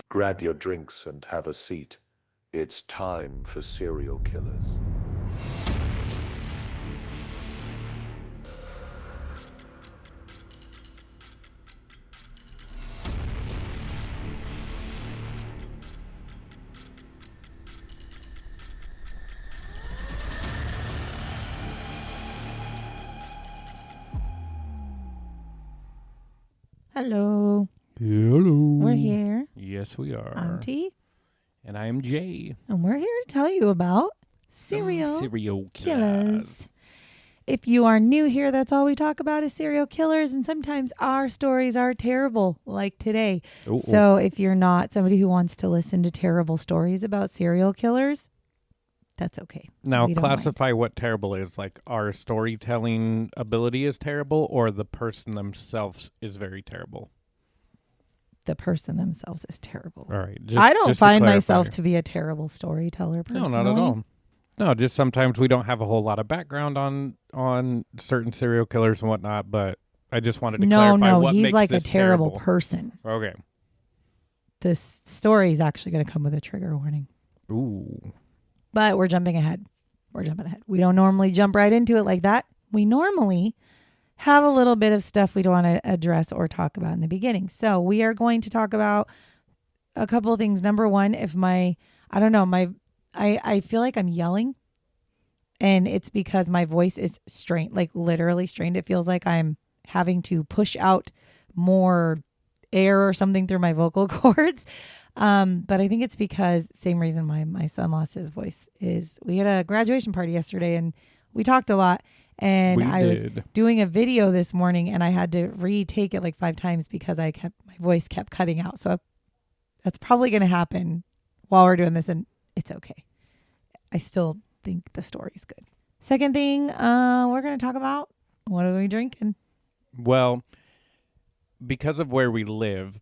Grab your drinks and have a seat. It's time for serial killers. Hello. Hello. We're here. Yes, we are. I'm T, And I am Jay. and we're here to tell you about serial Serial killers. If you are new here, that's all we talk about is serial killers, and sometimes our stories are terrible, like today. Oh, So if you're not somebody who wants to listen to terrible stories about serial killers, that's okay. Now, We don't mind. classify what terrible is. Like, our storytelling ability is terrible, or the person themselves is very terrible. The person themselves is terrible. All right. Just, I don't just find clarify. myself to be a terrible storyteller personally. No, not at all. No, just sometimes we don't have a whole lot of background on certain serial killers and whatnot, but I just wanted to clarify what he's makes like a this terrible person. Okay. This story is actually going to come with a trigger warning. Ooh. But we're jumping ahead. We don't normally jump right into it like that. We normally have a little bit of stuff we want to address or talk about in the beginning. So we are going to talk about a couple of things. Number one, I feel like I'm yelling, and it's because my voice is strained, like literally strained. It feels like I'm having to push out more air or something through my vocal cords. But I think it's because same reason why my son lost his voice is we had a graduation party yesterday and we talked a lot, and I was doing a video this morning and I had to retake it like 5 times because my voice kept cutting out. So that's probably going to happen while we're doing this, and it's okay. I still think the story's good. Second thing, we're going to talk about, what are we drinking? Well, because of where we live,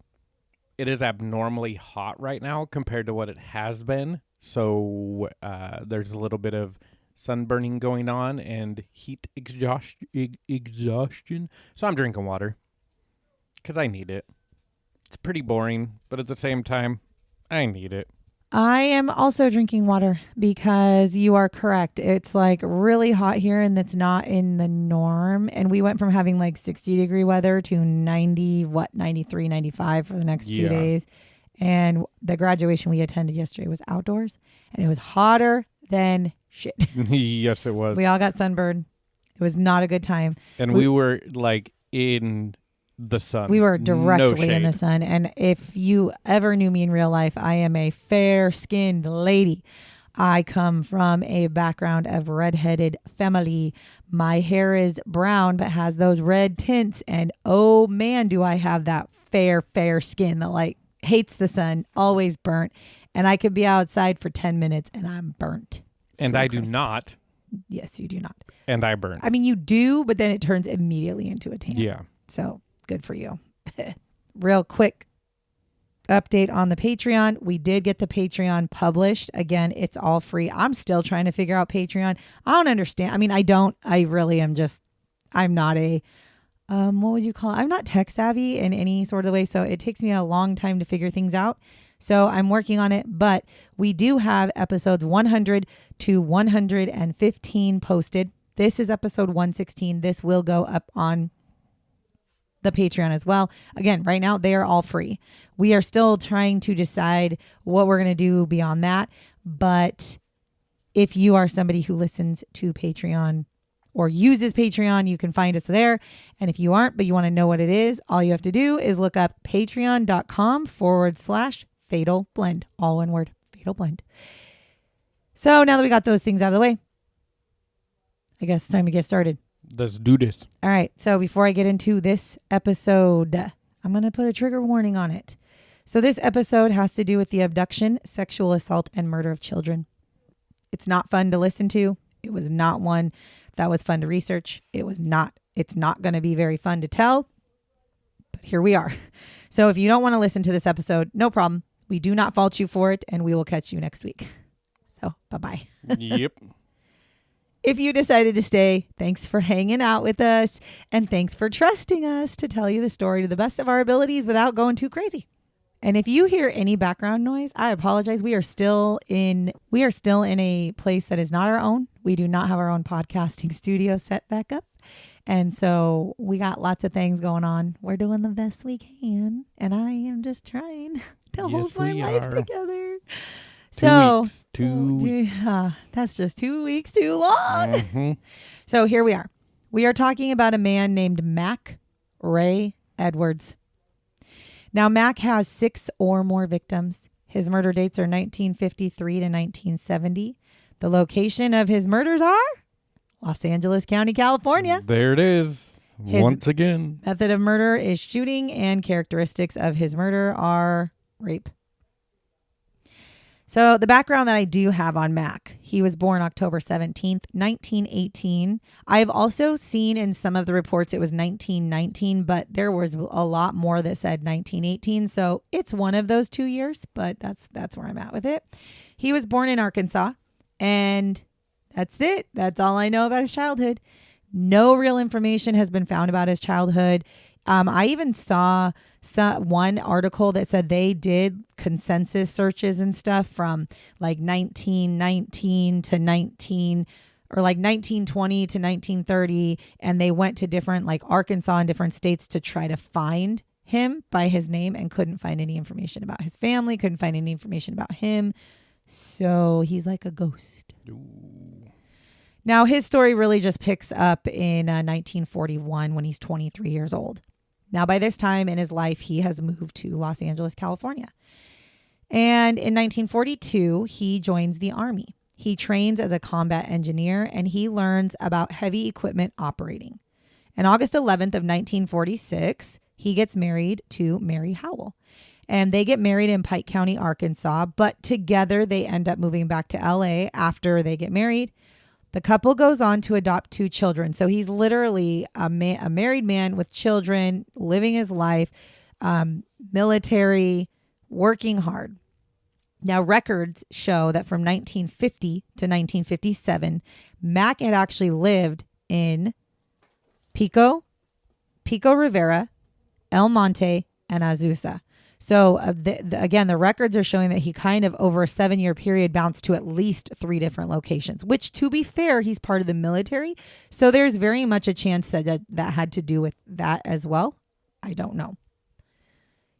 it is abnormally hot right now compared to what it has been. So there's a little bit of sunburning going on and heat exhaustion. So I'm drinking water because I need it. It's pretty boring, but at the same time, I need it. I am also drinking water because you are correct. It's like really hot here, and that's not in the norm. And we went from having like 60-degree weather to 93, 95 for the next 2 days. And the graduation we attended yesterday was outdoors, and it was hotter than shit. Yes, it was. We all got sunburned. It was not a good time. And we were like in the sun. We were directly in the sun. And if you ever knew me in real life, I am a fair-skinned lady. I come from a background of redheaded family. My hair is brown but has those red tints. And oh man, do I have that fair skin that like hates the sun, always burnt. And I could be outside for 10 minutes and I'm burnt. And I do not. Yes, you do not. And I burn. I mean, you do, but then it turns immediately into a tan. Yeah. So good for you. Real quick update on the Patreon. We did get the Patreon published. Again, it's all free. I'm still trying to figure out Patreon. I don't understand. I mean, I really am just, I'm not a, what would you call it? I'm not tech savvy in any sort of way. So it takes me a long time to figure things out. So I'm working on it, but we do have episodes 100 to 115 posted. This is episode 116. This will go up on the Patreon as well. Again, right now they are all free. We are still trying to decide what we're going to do beyond that. But if you are somebody who listens to Patreon or uses Patreon, you can find us there. And if you aren't, but you want to know what it is, all you have to do is look up patreon.com/Fatal Blend. All one word, Fatal Blend. So now that we got those things out of the way, I guess it's time to get started. Let's do this. All right. So before I get into this episode, I'm going to put a trigger warning on it. So this episode has to do with the abduction, sexual assault, and murder of children. It's not fun to listen to. It was not one that was fun to research. It's not going to be very fun to tell, but here we are. So if you don't want to listen to this episode, no problem. We do not fault you for it, and we will catch you next week. So bye-bye. Yep. If you decided to stay, thanks for hanging out with us, and thanks for trusting us to tell you the story to the best of our abilities without going too crazy. And if you hear any background noise, I apologize. We are still in a place that is not our own. We do not have our own podcasting studio set back up. And so we got lots of things going on. We're doing the best we can. And I am just trying to hold my life together. So 2 weeks. That's just 2 weeks too long. Mm-hmm. So here we are. We are talking about a man named Mack Edwards. Now, Mack has 6 or more victims. His murder dates are 1953 to 1970. The location of his murders are Los Angeles County, California. There it is. Once again. Method of murder is shooting, and characteristics of his murder are rape. So the background that I do have on Mack, he was born October 17th, 1918. I've also seen in some of the reports it was 1919, but there was a lot more that said 1918. So it's one of those 2 years, but that's where I'm at with it. He was born in Arkansas, and that's it. That's all I know about his childhood. No real information has been found about his childhood. I even saw one article that said they did consensus searches and stuff from like 1919 to 1920 to 1930. And they went to different like Arkansas and different states to try to find him by his name and couldn't find any information about his family, couldn't find any information about him. So he's like a ghost. Ooh. Now, his story really just picks up in 1941 when he's 23 years old. Now, by this time in his life, he has moved to Los Angeles, California. And in 1942, he joins the Army. He trains as a combat engineer, and he learns about heavy equipment operating. On August 11th of 1946, he gets married to Mary Howell. And they get married in Pike County, Arkansas, but together they end up moving back to LA after they get married. The couple goes on to adopt 2 children. So he's literally a married man with children, living his life, military, working hard. Now, records show that from 1950 to 1957, Mack had actually lived in Pico Rivera, El Monte, and Azusa. So again, the records are showing that he kind of over a 7-year period bounced to at least 3 different locations, which to be fair, he's part of the military. So there's very much a chance that had to do with that as well. I don't know.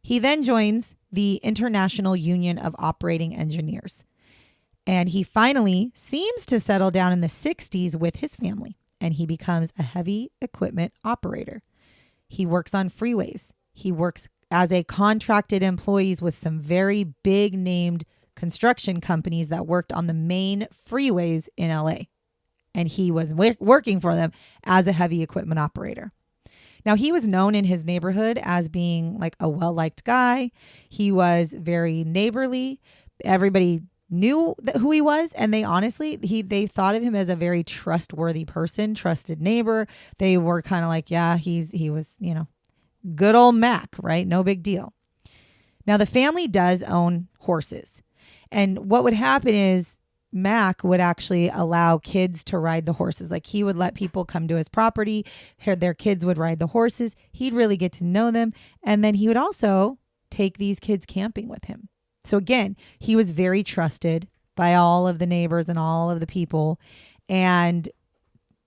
He then joins the International Union of Operating Engineers. And he finally seems to settle down in the 60s with his family. And he becomes a heavy equipment operator. He works on freeways. He works as a contracted employee with some very big named construction companies that worked on the main freeways in LA. And he was working for them as a heavy equipment operator. Now, he was known in his neighborhood as being like a well-liked guy. He was very neighborly. Everybody knew who he was. And they honestly, they thought of him as a very trustworthy person, trusted neighbor. They were kind of like, yeah, he was, good old Mack, right? No big deal. Now, the family does own horses. And what would happen is Mack would actually allow kids to ride the horses. Like he would let people come to his property. Their kids would ride the horses. He'd really get to know them. And then he would also take these kids camping with him. So again, he was very trusted by all of the neighbors and all of the people, and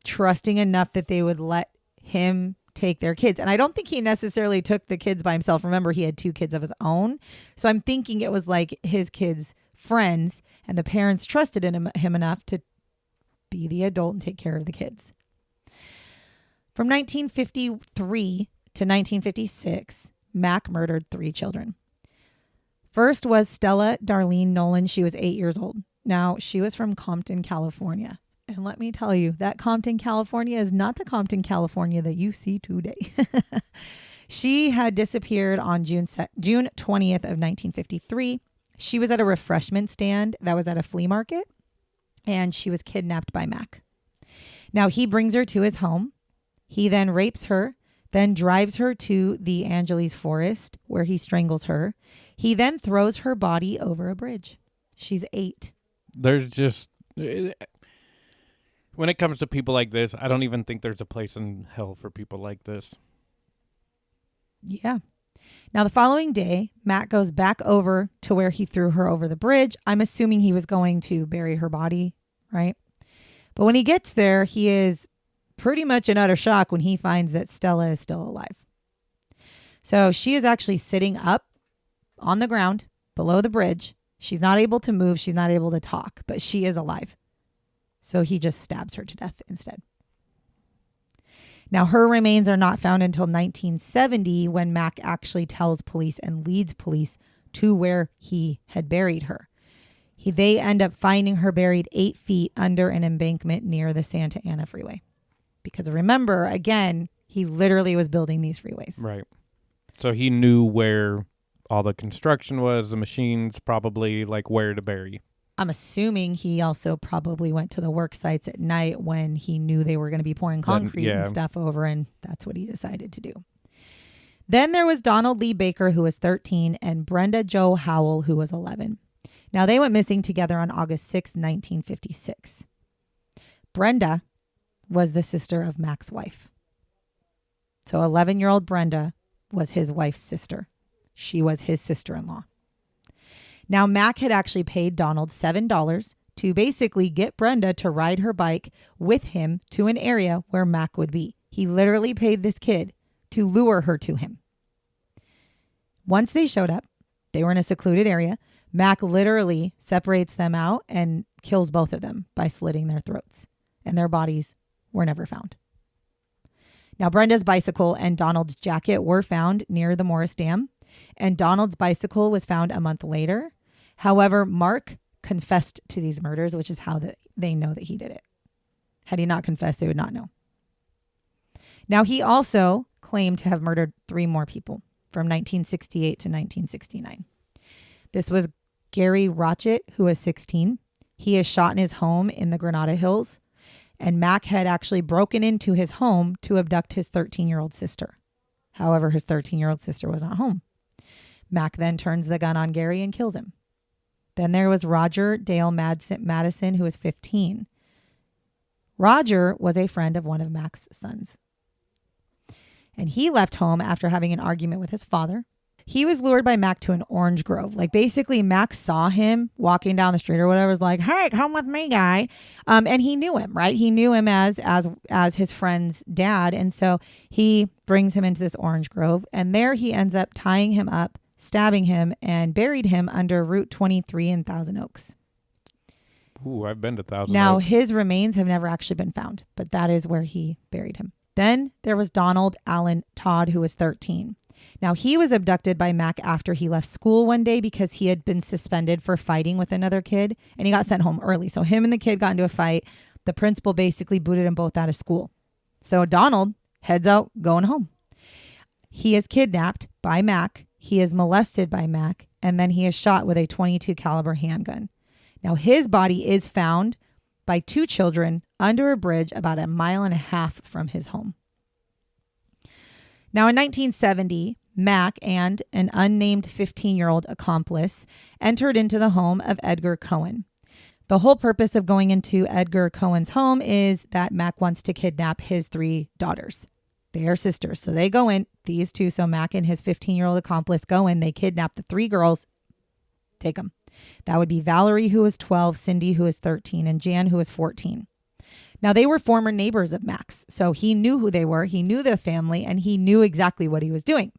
trusting enough that they would let him take their kids. And I don't think he necessarily took the kids by himself. Remember, he had 2 kids of his own. So I'm thinking it was like his kids' friends, and the parents trusted in him enough to be the adult and take care of the kids. From 1953 to 1956, Mack murdered 3 children. First was Stella Darlene Nolan. She was 8 years old. Now, she was from Compton, California. And let me tell you, that Compton, California is not the Compton, California that you see today. She had disappeared on June 20th of 1953. She was at a refreshment stand that was at a flea market, and she was kidnapped by Mack. Now, he brings her to his home. He then rapes her, then drives her to the Angeles forest where he strangles her. He then throws her body over a bridge. She's 8. There's just... When it comes to people like this, I don't even think there's a place in hell for people like this. Yeah. Now, the following day, Matt goes back over to where he threw her over the bridge. I'm assuming he was going to bury her body, right? But when he gets there, he is pretty much in utter shock when he finds that Stella is still alive. So she is actually sitting up on the ground below the bridge. She's not able to move. She's not able to talk, but she is alive. So he just stabs her to death instead. Now, her remains are not found until 1970 when Mack actually tells police and leads police to where he had buried her. They end up finding her buried 8 feet under an embankment near the Santa Ana freeway. Because remember, again, he literally was building these freeways. Right. So he knew where all the construction was, the machines, probably like where to bury. I'm assuming he also probably went to the work sites at night when he knew they were going to be pouring concrete and stuff over, and that's what he decided to do. Then there was Donald Lee Baker, who was 13, and Brenda Jo Howell, who was 11. Now, they went missing together on August 6, 1956. Brenda was the sister of Mack's wife. So 11-year-old Brenda was his wife's sister. She was his sister-in-law. Now, Mack had actually paid Donald $7 to basically get Brenda to ride her bike with him to an area where Mack would be. He literally paid this kid to lure her to him. Once they showed up, they were in a secluded area. Mack literally separates them out and kills both of them by slitting their throats. And their bodies were never found. Now, Brenda's bicycle and Donald's jacket were found near the Morris Dam, and Donald's bicycle was found a month later. However, Mark confessed to these murders, which is how they know that he did it. Had he not confessed, they would not know. Now, he also claimed to have murdered 3 more people from 1968 to 1969. This was Gary Rotchett, who was 16. He is shot in his home in the Granada Hills, and Mack had actually broken into his home to abduct his 13-year-old sister. However, his 13-year-old sister was not home. Mack then turns the gun on Gary and kills him. Then there was Roger Dale Madison, who was 15. Roger was a friend of one of Mack's sons. And he left home after having an argument with his father. He was lured by Mack to an orange grove. Like, basically, Mack saw him walking down the street or whatever. Was like, hey, come with me, guy. And he knew him, right? He knew him as his friend's dad. And so he brings him into this orange grove. And there he ends up tying him up, stabbing him, and buried him under Route 23 in Thousand Oaks. Ooh, I've been to Thousand Now, Oaks. his remains have never actually been found, but that is where he buried him. Then there was Donald Allen Todd, who was 13. Now, he was abducted by Mack after he left school one day because he had been suspended for fighting with another kid, and he got sent home early. So him and the kid got into a fight. The principal basically booted them both out of school. So Donald heads out going home. He is kidnapped by Mack. He is molested by Mack, and then he is shot with a .22 caliber handgun. Now, his body is found by 2 children under a bridge about 1.5 miles from his home. Now, in 1970, Mack and an unnamed 15-year-old accomplice entered into the home of Edgar Cohen. The whole purpose of going into Edgar Cohen's home is that Mack wants to kidnap his 3 daughters. They are sisters. So they go in, these 2. So Mack and his 15-year-old accomplice go in. They kidnap the 3 girls, take them. That would be Valerie, who was 12, Cindy, who was 13, and Jan, who was 14. Now, they were former neighbors of Mack's, so he knew who they were. He knew the family, and he knew exactly what he was doing.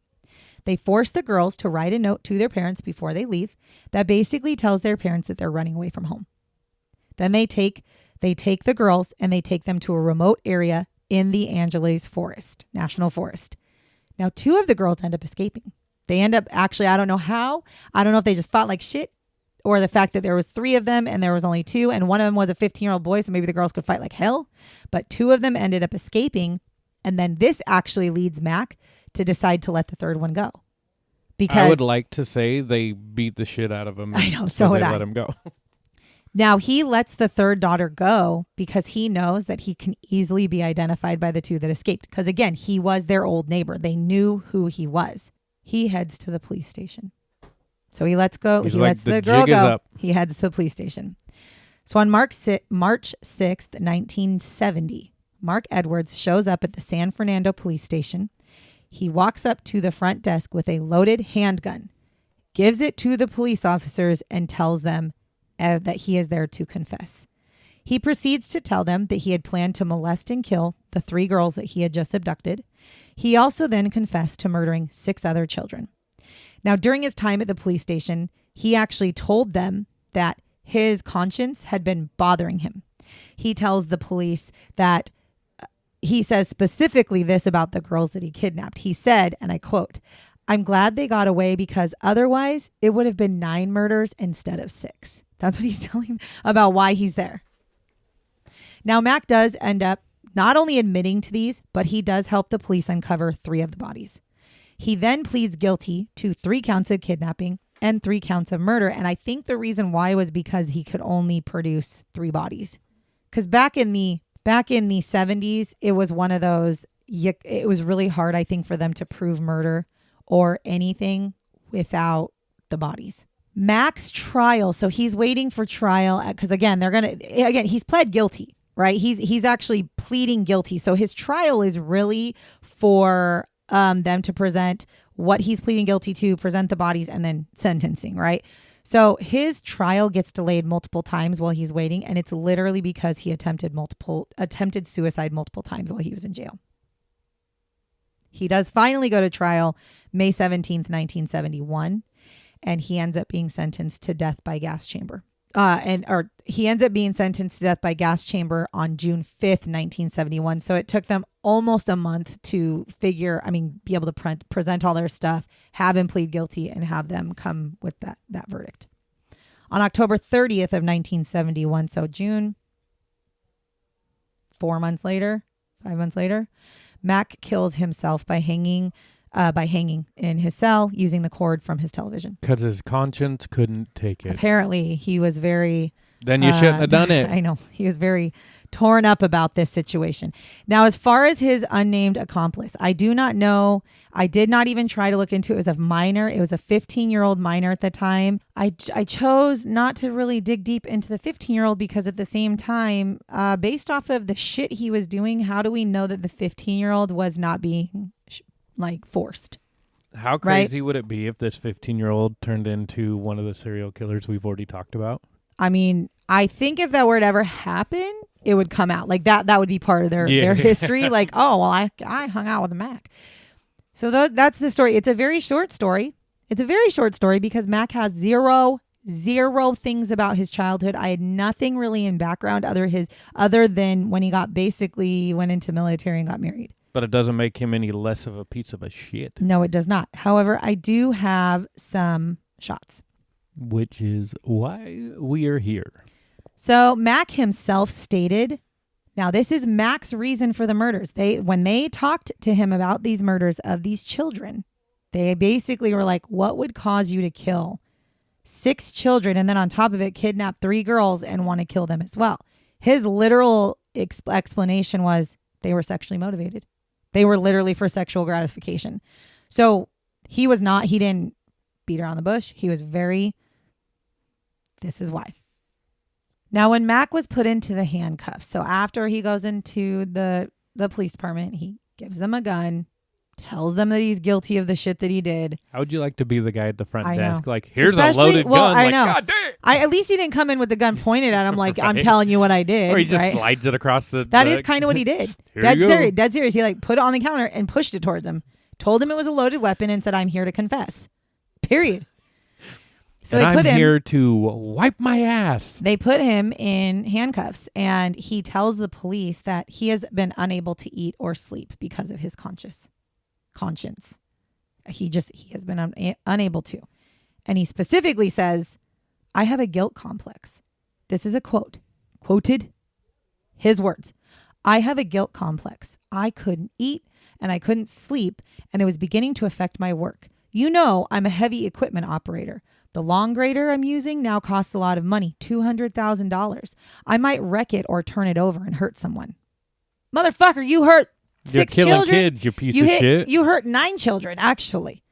They force the girls to write a note to their parents before they leave that basically tells their parents that they're running away from home. Then they take the girls and they take them to a remote area in the Angeles Forest, National Forest. Now, 2 of the girls end up escaping. They end up, actually, I don't know how. I don't know if they just fought like shit, or the fact that there was 3 of them and there was only 2, and one of them was a 15-year-old boy, so maybe the girls could fight like hell. But 2 of them ended up escaping, and then this actually leads Mack to decide to let the 3rd one go. Because I would like to say they beat the shit out of him. I know, so would they I. let him go. Now, he lets the 3rd daughter go because he knows that he can easily be identified by the 2 that escaped. Because again, he was their old neighbor. They knew who he was. He heads to the police station. So he lets go. He's he like, lets the the girl jig is go. up. He heads to the police station. So on March 6th, 1970, Mack Edwards shows up at the San Fernando police station. He walks up to the front desk with a loaded handgun, gives it to the police officers, and tells them that he is there to confess. He proceeds to tell them that he had planned to molest and kill the 3 girls that he had just abducted. He also then confessed to murdering 6 other children. Now, during his time at the police station, he actually told them that his conscience had been bothering him. He tells the police that he says specifically this about the girls that he kidnapped. He said, and I quote, "I'm glad they got away because otherwise it would have been 9 murders instead of 6. That's what he's telling about why he's there. Now, Mack does end up not only admitting to these, but he does help the police uncover 3 of the bodies. He then pleads guilty to 3 counts of kidnapping and 3 counts of murder. And I think the reason why was because he could only produce 3 bodies. Because back in the 70s, it was one of those, it was really hard, I think, for them to prove murder or anything without the bodies. Mack's trial. So he's waiting for trial because again, he's pled guilty, right? He's actually pleading guilty. So his trial is really for them to present what he's pleading guilty to, present the bodies, and then sentencing, right? So his trial gets delayed multiple times while he's waiting, and it's literally because he attempted suicide multiple times while he was in jail. He does finally go to trial May 17th, 1971, and he ends up being sentenced to death by gas chamber. He ends up being sentenced to death by gas chamber on June 5th, 1971. So it took them almost a month to be able to present all their stuff, have him plead guilty, and have them come with that verdict. On October 30th of 1971, so June, 5 months later, Mack kills himself by hanging in his cell using the cord from his television. Because his conscience couldn't take it. Apparently, he was very... Then you shouldn't have done it. I know. He was very torn up about this situation. Now, as far as his unnamed accomplice, I do not know. I did not even try to look into it. It was a minor. It was a 15-year-old minor at the time. I chose not to really dig deep into the 15-year-old because at the same time, based off of the shit he was doing, how do we know that the 15-year-old was not being forced? How crazy would it be if this 15-year-old turned into one of the serial killers we've already talked about? I mean, I think if that were to ever happen, it would come out like that. That would be part of their history. Like, oh, well, I hung out with a Mack. So that's the story. It's a very short story. Because Mack has zero things about his childhood. I had nothing really in background other than when he went into military and got married. But it doesn't make him any less of a piece of a shit. No, it does not. However, I do have some shots. Which is why we are here. So Mack himself stated, now this is Mack's reason for the murders. When they talked to him about these murders of these children, they basically were like, what would cause you to kill 6 children and then on top of it kidnap 3 girls and want to kill them as well? His literal explanation was they were sexually motivated. They were literally for sexual gratification. So he didn't beat around the bush. He was this is why. Now, when Mack was put into the handcuffs, so after he goes into the police department, he gives them a gun, tells them that he's guilty of the shit that he did. How would you like to be the guy at the front desk? Know. Like, here's a loaded gun. I know. God damn. At least he didn't come in with the gun pointed at him like, right? I'm telling you what I did. Or he just slides it across the... That is kind of what he did. Dead serious. He put it on the counter and pushed it towards him. Told him it was a loaded weapon and said, I'm here to confess. Period. So I'm here to wipe my ass. They put him in handcuffs, and he tells the police that he has been unable to eat or sleep because of his conscience. He has been unable to. And he specifically says, I have a guilt complex. This is a quoted his words. I have a guilt complex. I couldn't eat and I couldn't sleep, and it was beginning to affect my work. You know, I'm a heavy equipment operator. The long grader I'm using now costs a lot of money, $200,000. I might wreck it or turn it over and hurt someone. Motherfucker, you hurt 6 children. You're killing kids, you piece of shit. You hurt 9 children, actually.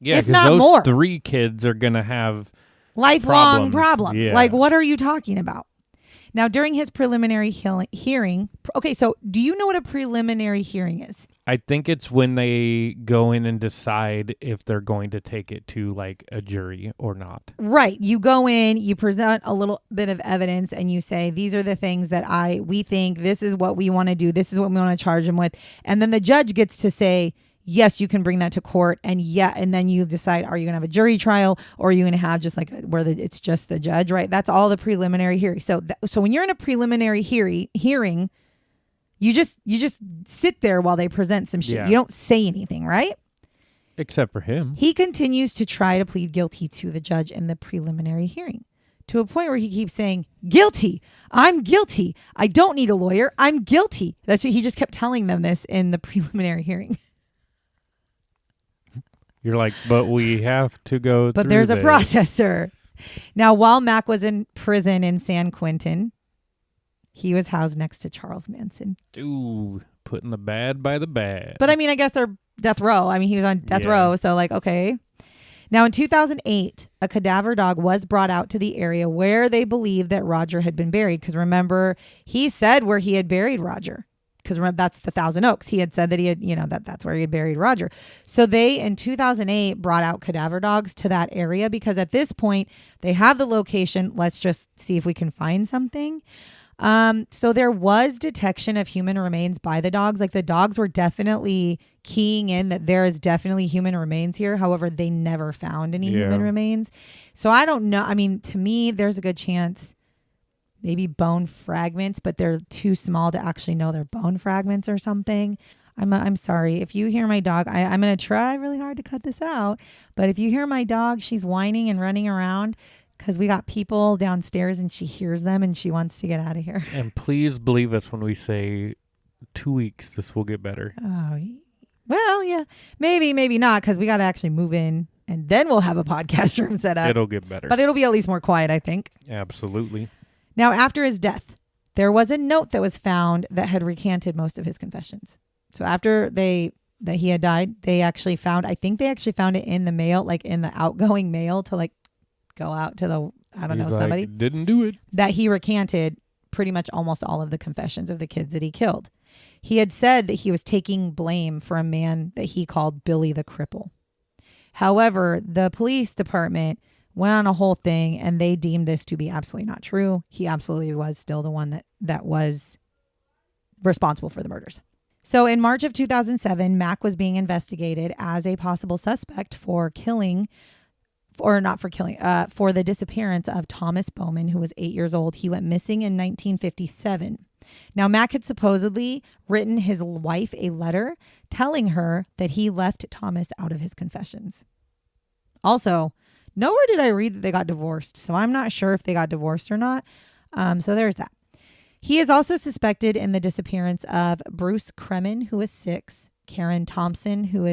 Yeah, because those more. 3 kids are going to have lifelong problems. Yeah. Like, what are you talking about? Now, during his preliminary hearing, okay, so do you know what a preliminary hearing is? I think it's when they go in and decide if they're going to take it to like a jury or not. Right. You go in, you present a little bit of evidence, and you say, these are the things that we think, this is what we want to do, this is what we want to charge him with. And then the judge gets to say, yes, you can bring that to court. And and then you decide, are you going to have a jury trial, or are you going to have just like where it's just the judge, right? That's all the preliminary hearing. So when you're in a preliminary hearing, you just sit there while they present some shit. Yeah. You don't say anything, right? Except for him. He continues to try to plead guilty to the judge in the preliminary hearing, to a point where he keeps saying, guilty. I'm guilty. I don't need a lawyer. I'm guilty. That's what he just kept telling them this in the preliminary hearing. You're like, but we have to go But through there's a this. process, sir. Now, while Mack was in prison in San Quentin, he was housed next to Charles Manson. Ooh, putting the bad by the bad. But I mean, I guess they're death row. I mean, he was on death row. So like, okay. Now in 2008, a cadaver dog was brought out to the area where they believed that Roger had been buried. Because remember, he said where he had buried Roger. Because remember, that's the Thousand Oaks. He had said that he had, that's where he had buried Roger. So they, in 2008, brought out cadaver dogs to that area because at this point, they have the location. Let's just see if we can find something. So there was detection of human remains by the dogs. Like the dogs were definitely keying in that there is definitely human remains here. However, they never found any human remains. So I don't know. I mean, to me, there's a good chance maybe bone fragments, but they're too small to actually know they're bone fragments or something. I'm sorry. If you hear my dog, I'm going to try really hard to cut this out. But if you hear my dog, she's whining and running around because we got people downstairs and she hears them and she wants to get out of here. And please believe us when we say 2 weeks, this will get better. Oh, well, yeah. Maybe not, because we got to actually move in and then we'll have a podcast room set up. It'll get better. But it'll be at least more quiet, I think. Absolutely. Now, after his death, there was a note that was found that had recanted most of his confessions. So after that he had died, they actually found it in the mail, like in the outgoing mail to like go out to the, somebody. Didn't do it. That he recanted pretty much almost all of the confessions of the kids that he killed. He had said that he was taking blame for a man that he called Billy the Cripple. However, the police department went on a whole thing and they deemed this to be absolutely not true. He absolutely was still the one that was responsible for the murders. So in March of 2007, Mack was being investigated as a possible suspect for the disappearance of Thomas Bowman, who was 8 years old. He went missing in 1957. Now, Mack had supposedly written his wife a letter telling her that he left Thomas out of his confessions. Also, nowhere did I read that they got divorced, so I'm not sure if they got divorced or not. So there's that. He is also suspected in the disappearance of Bruce Kremen, who is 6, Karen Tompkins, who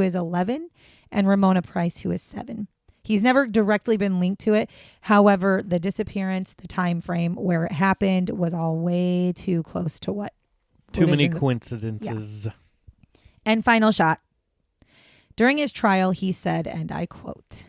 is 11, and Ramona Price, who is 7. He's never directly been linked to it. However, the disappearance, the time frame where it happened was all way too close to what? Too many coincidences. Yeah. And final shot. During his trial, he said, and I quote,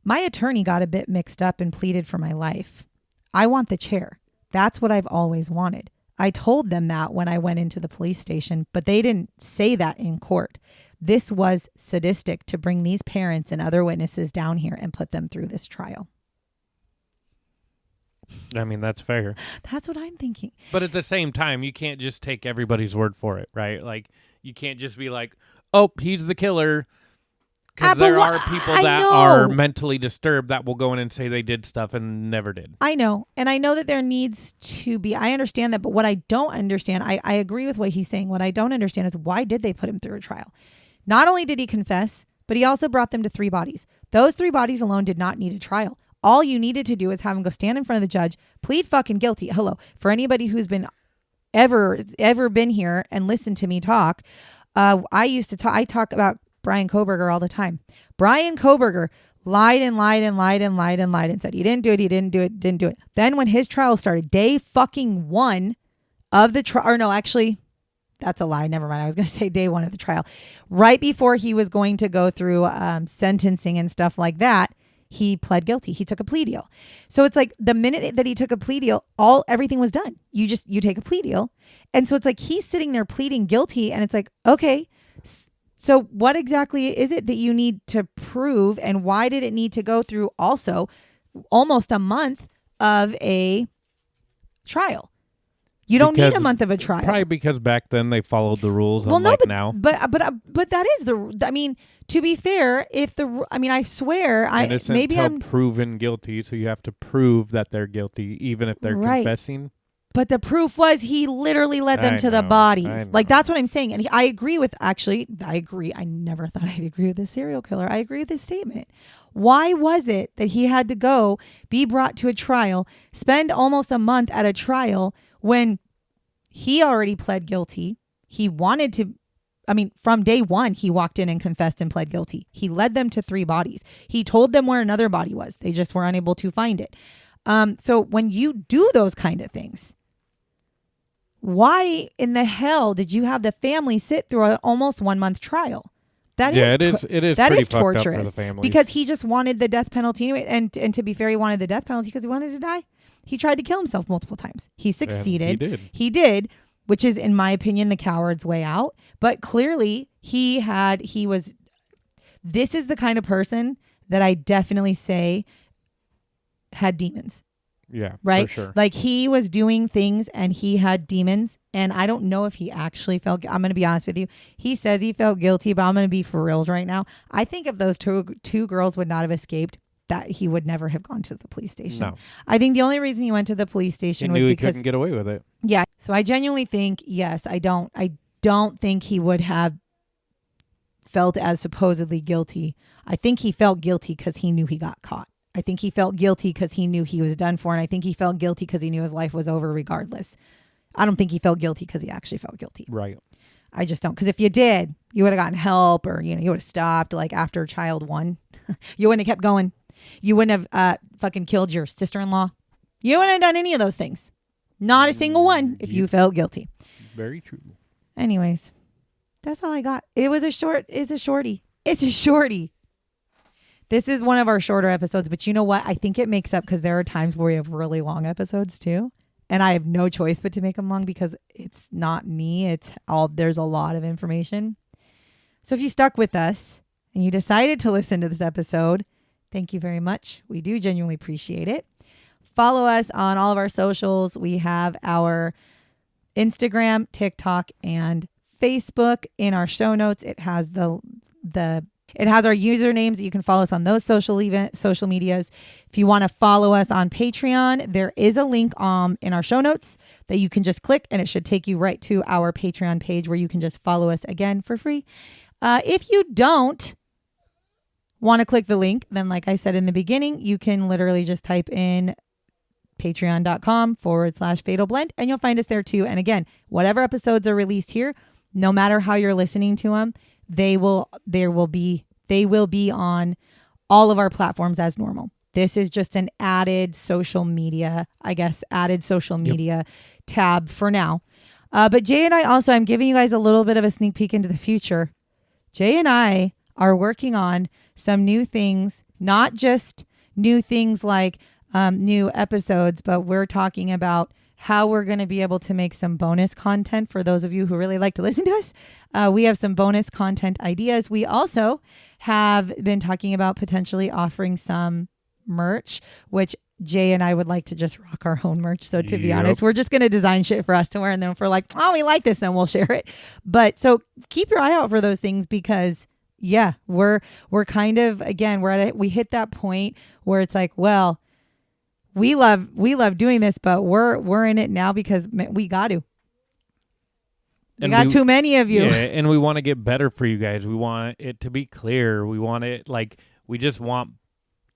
"My attorney got a bit mixed up and pleaded for my life. I want the chair. That's what I've always wanted. I told them that when I went into the police station, but they didn't say that in court. This was sadistic to bring these parents and other witnesses down here and put them through this trial." I mean, that's fair. That's what I'm thinking. But at the same time, you can't just take everybody's word for it, right? Like, you can't just be like, oh, he's the killer. Because there are people that are mentally disturbed that will go in and say they did stuff and never did. I know. And I know that there needs to be, I understand that, but what I don't understand, I agree with what he's saying. What I don't understand is why did they put him through a trial? Not only did he confess, but he also brought them to 3 bodies. Those 3 bodies alone did not need a trial. All you needed to do is have him go stand in front of the judge, plead fucking guilty. Hello. For anybody who's been ever been here and listened to me talk, I talk about Brian Koberger all the time. Brian Koberger lied and said he didn't do it. Then when his trial started, day fucking 1 of the trial, or no, actually, that's a lie. Never mind. I was going to say day 1 of the trial. Right before he was going to go through sentencing and stuff like that, he pled guilty. He took a plea deal. So it's like the minute that he took a plea deal, everything was done. You take a plea deal. And so it's like he's sitting there pleading guilty, and it's like, okay, so what exactly is it that you need to prove, and why did it need to go through also almost a month of a trial? You don't need a month of a trial. Probably because back then they followed the rules. Well, no, now. But that is I mean, to be fair, I swear, Innocent till proven guilty, so you have to prove that they're guilty, even if they're confessing. But the proof was he literally led them to the bodies. Like, that's what I'm saying. And I agree. I never thought I'd agree with this serial killer. I agree with this statement. Why was it that he had to go be brought to a trial, spend almost a month at a trial when he already pled guilty? He wanted to, from day one, he walked in and confessed and pled guilty. He led them to 3 bodies. He told them where another body was. They just were unable to find it. So when you do those kind of things, why in the hell did you have the family sit through an almost 1 month trial? It is torturous for the families. because he just wanted the death penalty anyway. And to be fair, he wanted the death penalty because he wanted to die. He tried to kill himself multiple times. He succeeded. He did, which is, in my opinion, the coward's way out. But clearly this is the kind of person that I definitely say had demons. Yeah, right. For sure. Like, he was doing things and he had demons, and I don't know if he actually felt. I'm going to be honest with you. He says he felt guilty, but I'm going to be for reals right now. I think if those two girls would not have escaped, that he would never have gone to the police station. No. I think the only reason he went to the police station was because he couldn't get away with it. Yeah. So I genuinely think, yes, I don't think he would have felt as supposedly guilty. I think he felt guilty because he knew he got caught. I think he felt guilty because he knew he was done for. And I think he felt guilty because he knew his life was over regardless. I don't think he felt guilty because he actually felt guilty. Right. I just don't. Because if you did, you would have gotten help, or, you would have stopped like after child 1. You wouldn't have kept going. You wouldn't have fucking killed your sister-in-law. You wouldn't have done any of those things. Not a single one if you felt guilty. Very true. Anyways, that's all I got. It's a shorty. This is one of our shorter episodes, but you know what? I think it makes up because there are times where we have really long episodes too. And I have no choice but to make them long because it's not me. There's a lot of information. So if you stuck with us and you decided to listen to this episode, thank you very much. We do genuinely appreciate it. Follow us on all of our socials. We have our Instagram, TikTok, and Facebook. In our show notes, it has it has our usernames. You can follow us on those social medias. If you want to follow us on Patreon, there is a link in our show notes that you can just click, and it should take you right to our Patreon page where you can just follow us again for free. If you don't want to click the link, then like I said in the beginning, you can literally just type in patreon.com/Fatal Blend, and you'll find us there too. And again, whatever episodes are released here, no matter how you're listening to them, they will be on all of our platforms as normal. This is just an added social media tab for now. But Jay and I also, I'm giving you guys a little bit of a sneak peek into the future. Jay and I are working on some new things, not just new things like new episodes, but we're talking about how we're going to be able to make some bonus content for those of you who really like to listen to us. We have some bonus content ideas. We also have been talking about potentially offering some merch, which Jay and I would like to just rock our own merch. So to be honest, we're just going to design shit for us to wear. And then if we're like, oh, we like this, then we'll share it. But so keep your eye out for those things because yeah, we're kind of, again, we hit that point where it's like, well, we love doing this, but we're in it now because we got to. We got too many of you. Yeah, and we want to get better for you guys. We want it to be clear. We want it we just want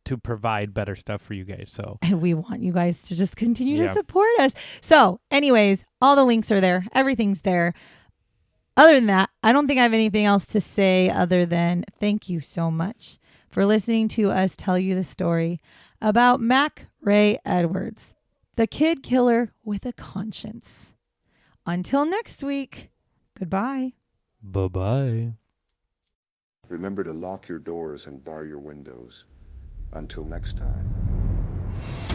to provide better stuff for you guys. So, and we want you guys to just continue to support us. So anyways, all the links are there. Everything's there. Other than that, I don't think I have anything else to say other than thank you so much for listening to us tell you the story about Mack Edwards, the kid killer with a conscience. Until next week, goodbye. Bye-bye. Remember to lock your doors and bar your windows. Until next time.